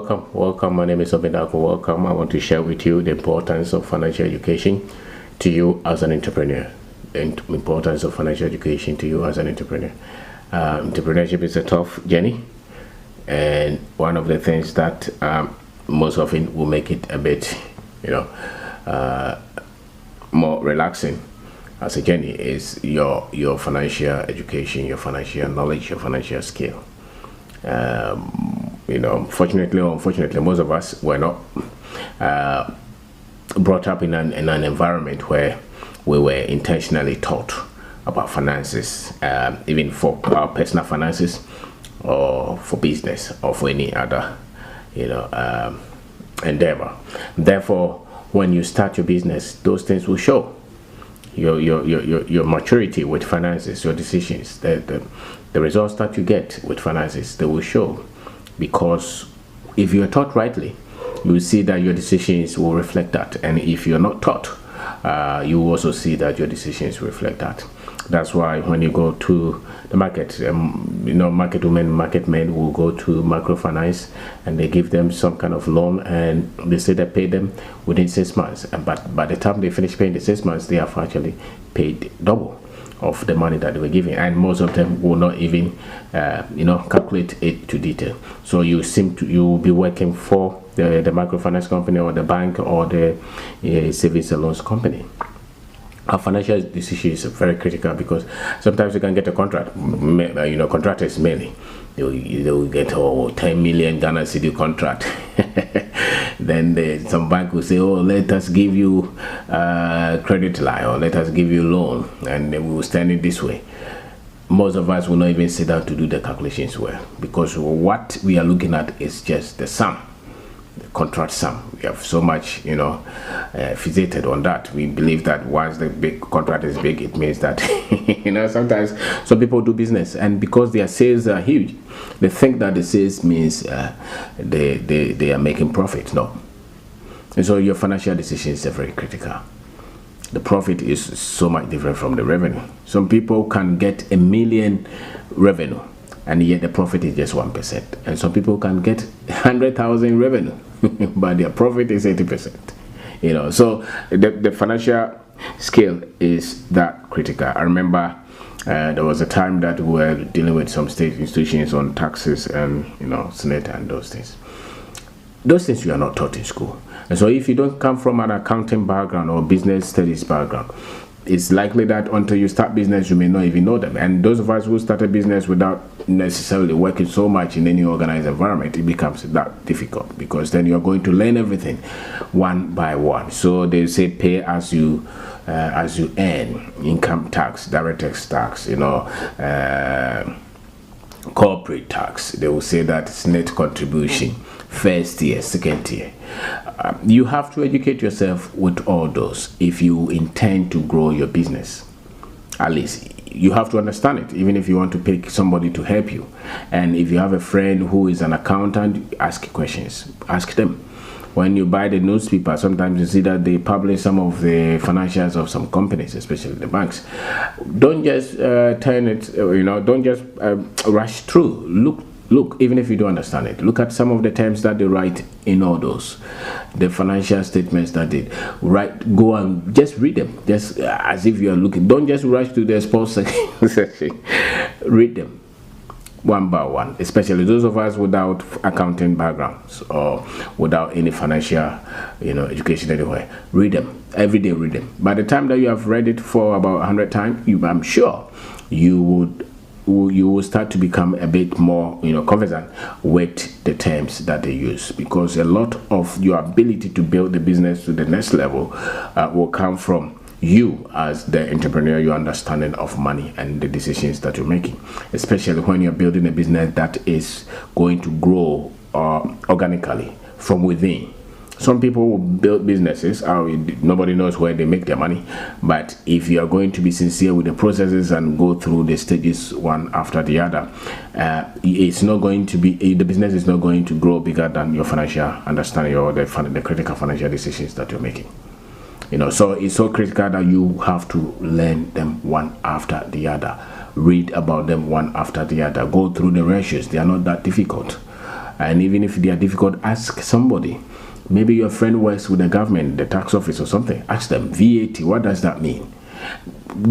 welcome. My name is Obinako. Welcome. I want to share with you the importance of financial education to you as an entrepreneur. The importance of financial education to you as an entrepreneur. Entrepreneurship is a tough journey, and one of the things that most often will make it a bit, more relaxing as a journey is your financial education, your financial knowledge, your financial skill. Fortunately or unfortunately, most of us were not brought up in an environment where we were intentionally taught about finances, even for our personal finances or for business or for any other, endeavor. Therefore, when you start your business, those things will show. Your maturity with finances, your decisions, the results that you get with finances, they will show. Because if you are taught rightly, you will see that your decisions will reflect that. And if you're not taught, you will also see that your decisions reflect that. That's why when you go to the market, market women, market men will go to microfinance and they give them some kind of loan and they say they pay them within 6 months. But by the time they finish paying the 6 months, they have actually paid double of the money that they were giving, and most of them will not even calculate it to detail. So you will be working for the microfinance company or the bank or the savings and loans company. Our financial decision is very critical because sometimes you can get a contract. Contractors mainly they will get 10 million Ghana cedi contract. Then some bank will say, let us give you credit line, or let us give you loan, and we will stand it this way. Most of us will not even sit down to do the calculations well, because what we are looking at is just the sum, the contract sum. We have so much fixated on that. We believe that once the big contract is big, it means that sometimes some people do business, and because their sales are huge, they think that the sales means they are making profit. No. And so your financial decisions are very critical. The profit is so much different from the revenue. Some people can get $1 million revenue, and yet the profit is just 1%. And some people can get 100,000 revenue, but their profit is 80%. So the financial skill is that critical. I remember there was a time that we were dealing with some state institutions on taxes and Senate and those things. Those things you are not taught in school. And so if you don't come from an accounting background or business studies background, it's likely that until you start business, you may not even know them. And those of us who started business without necessarily working so much in any organized environment, it becomes that difficult, because then you're going to learn everything one by one. So they say pay as you earn, income tax, direct tax, corporate tax. They will say that it's net contribution, first year, second year. You have to educate yourself with all those if you intend to grow your business. At least you have to understand it, even if you want to pick somebody to help you. And if you have a friend who is an accountant, ask questions. Ask them. When you buy the newspaper, sometimes you see that they publish some of the financials of some companies, especially the banks. Don't just don't just rush through. Look, even if you don't understand it, look at some of the terms that they write in all those, the financial statements that they write. Go and just read them, just as if you are looking. Don't just rush to the sports section. Read them one by one, especially those of us without accounting backgrounds or without any financial education anywhere. Read them every day. Read them. By the time that you have read it for about 100 times, I'm sure you will start to become a bit more conversant with the terms that they use, because a lot of your ability to build the business to the next level will come from you as the entrepreneur, your understanding of money and the decisions that you're making, especially when you're building a business that is going to grow organically from within. Some people will build businesses, nobody knows where they make their money, but if you are going to be sincere with the processes and go through the stages one after the other, it's not going to be, the business is not going to grow bigger than your financial understanding or the critical financial decisions that you're making. So it's so critical that you have to learn them one after the other, read about them one after the other, go through the ratios. They are not that difficult. And even if they are difficult, ask somebody. Maybe your friend works with the government, the tax office or something. Ask them, VAT, what does that mean?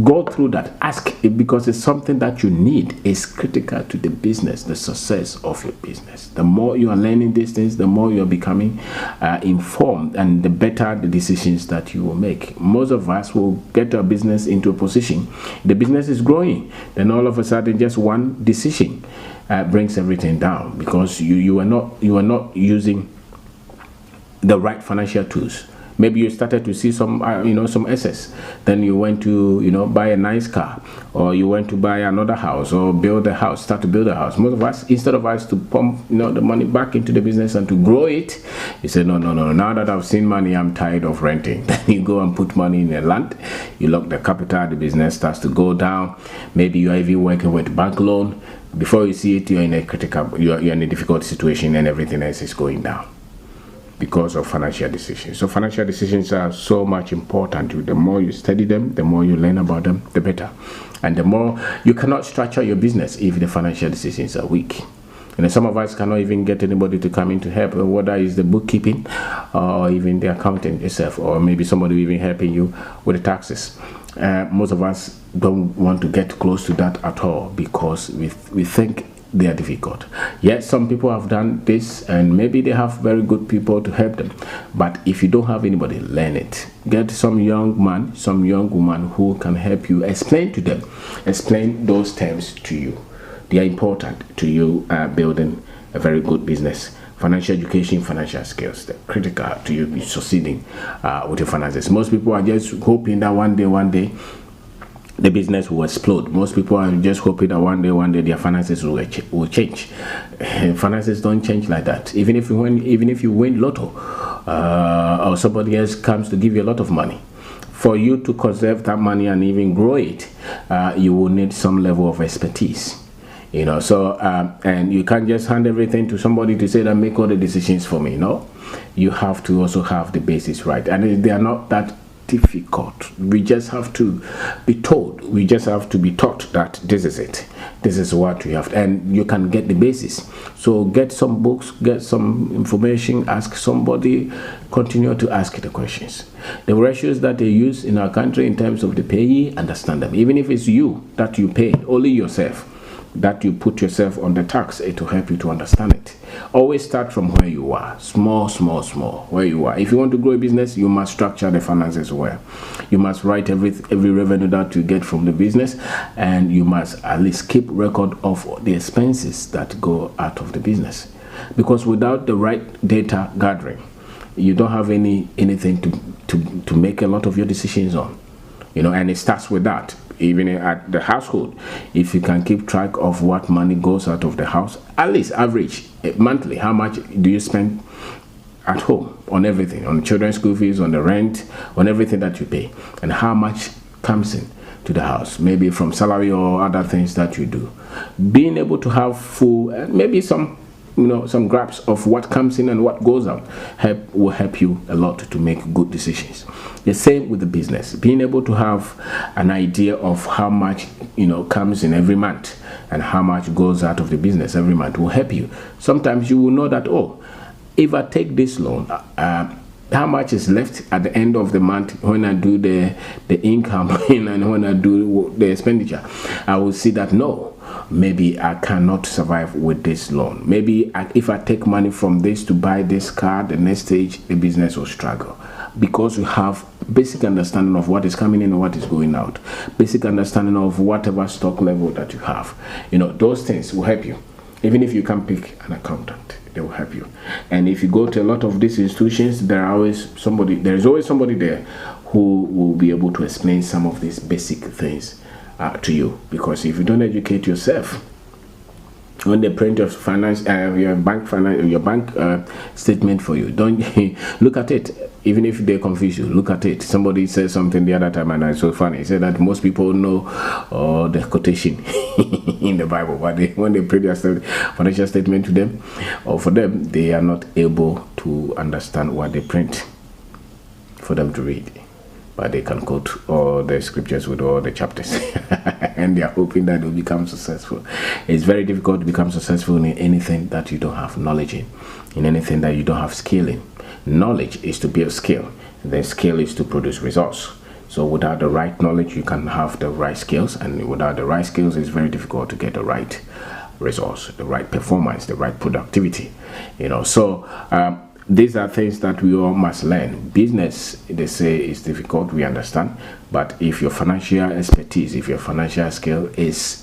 Go through that. Ask it, because it's something that you need. It's critical to the business, the success of your business. The more you are learning these things, the more you're becoming informed, and the better the decisions that you will make. Most of us will get our business into a position. The business is growing. Then all of a sudden, just one decision brings everything down, because you are not using the right financial tools. Maybe you started to see some some excess, then you went to buy a nice car, or you went to buy another house, or start to build a house. Most of us, instead of us to pump the money back into the business and to grow it, you say no, now that I've seen money, I'm tired of renting. Then you go and put money in the land, you lock the capital, the business starts to go down. Maybe you're even working with bank loan. Before you see it, you're in a difficult situation, and everything else is going down because of financial decisions. So financial decisions are so much important. The more you study them, the more you learn about them, the better. And the more you cannot structure your business if the financial decisions are weak. Some of us cannot even get anybody to come in to help, whether it's the bookkeeping or even the accounting itself, or maybe somebody even helping you with the taxes. Most of us don't want to get close to that at all, because we think they are difficult. Yes, some people have done this, and maybe they have very good people to help them. But if you don't have anybody, learn it. Get some young man, some young woman who can help you. Explain to them. Explain those terms to you. They are important to you building a very good business. Financial education, financial skills, they're critical to you succeeding with your finances. Most people are just hoping that one day the business will explode. Most people are just hoping that one day their finances will change. Finances don't change like that. Even if you win lotto, or somebody else comes to give you a lot of money, for you to conserve that money and even grow it, you will need some level of expertise. And you can't just hand everything to somebody to say that make all the decisions for me. No, you have to also have the basis right, and they are not that difficult. We just have to be told. We just have to be taught that this is it. This is what we have, and you can get the basis. So get some books, get some information, ask somebody, continue to ask the questions. The ratios that they use in our country in terms of the payee, understand them. Even if it's you that you pay, only yourself, that you put yourself on the tax, it will help you to understand it. Always start from where you are, small, where you are. If you want to grow a business, you must structure the finances well. You must write every revenue that you get from the business, and you must at least keep record of the expenses that go out of the business. Because without the right data gathering, you don't have anything to make a lot of your decisions on. And it starts with that. Even at the household, if you can keep track of what money goes out of the house, at least average monthly, how much do you spend at home on everything, on children's school fees, on the rent, on everything that you pay, and how much comes in to the house, maybe from salary or other things that you do. Being able to have full, maybe some grasp of what comes in and what goes out will help you a lot to make good decisions. The same with the business. Being able to have an idea of how much comes in every month and how much goes out of the business every month will help you. Sometimes you will know that, if I take this loan, how much is left at the end of the month when I do the income and when I do the expenditure. I will see that maybe I cannot survive with this loan. Maybe if I take money from this to buy this car, the next stage the business will struggle, because you have basic understanding of what is coming in and what is going out, basic understanding of whatever stock level that you have. Those things will help you. Even if you can't pick an accountant, they will help you. And if you go to a lot of these institutions, there is always somebody there who will be able to explain some of these basic things to you. Because if you don't educate yourself, when they print your your bank statement for you, don't look at it. Even if they confuse you, look at it. Somebody said something the other time, and it's so funny. He said that most people know the quotation in the Bible, but when they print their financial statement to them, or for them, they are not able to understand what they print for them to read. but they can quote all the scriptures with all the chapters and they are hoping that they'll become successful. It's very difficult to become successful in anything that you don't have knowledge in anything that you don't have skill in. Knowledge is to build skill, and then skill is to produce results. So without the right knowledge, you can have the right skills, and without the right skills, it's very difficult to get the right results, the right performance, the right productivity. So these are things that we all must learn. Business, they say, is difficult, we understand, but if your financial expertise, if your financial skill is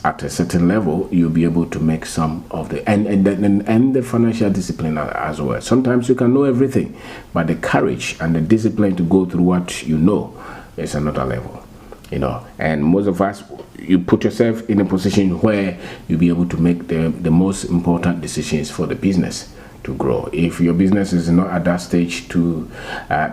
at a certain level, you'll be able to make some of the and the financial discipline as well. Sometimes you can know everything, but the courage and the discipline to go through what you know is another level. And most of us, you put yourself in a position where you'll be able to make the most important decisions for the business to grow. If your business is not at that stage to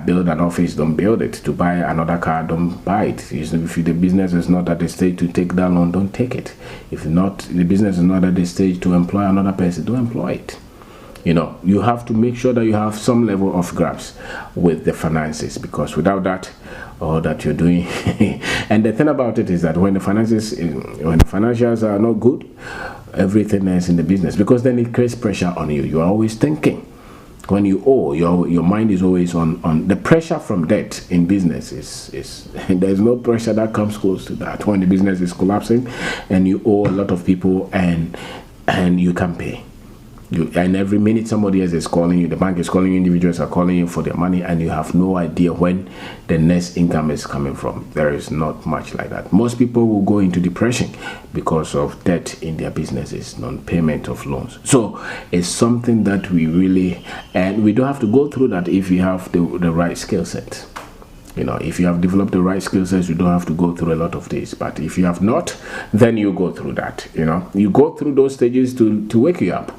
build an office, don't build it. To buy another car, don't buy it. If the business is not at the stage to take that loan, don't take it. If the business is not at the stage to employ another person, don't employ it. You have to make sure that you have some level of grasp with the finances, because without that, all that you're doing and the thing about it is that when the financials are not good, everything else in the business, because then it creates pressure on you. You are always thinking. When you owe, your mind is always on the pressure from debt in business. Is there's no pressure that comes close to that when the business is collapsing and you owe a lot of people and you can't pay. And every minute somebody else is calling you, the bank is calling you, individuals are calling you for their money, and you have no idea when the next income is coming from. There is not much like that. Most people will go into depression because of debt in their businesses, non-payment of loans. So it's something that we really, and we don't have to go through that if you have the right skill set. If you have developed the right skill sets, you don't have to go through a lot of this. But if you have not, then you go through that. You go through those stages to wake you up.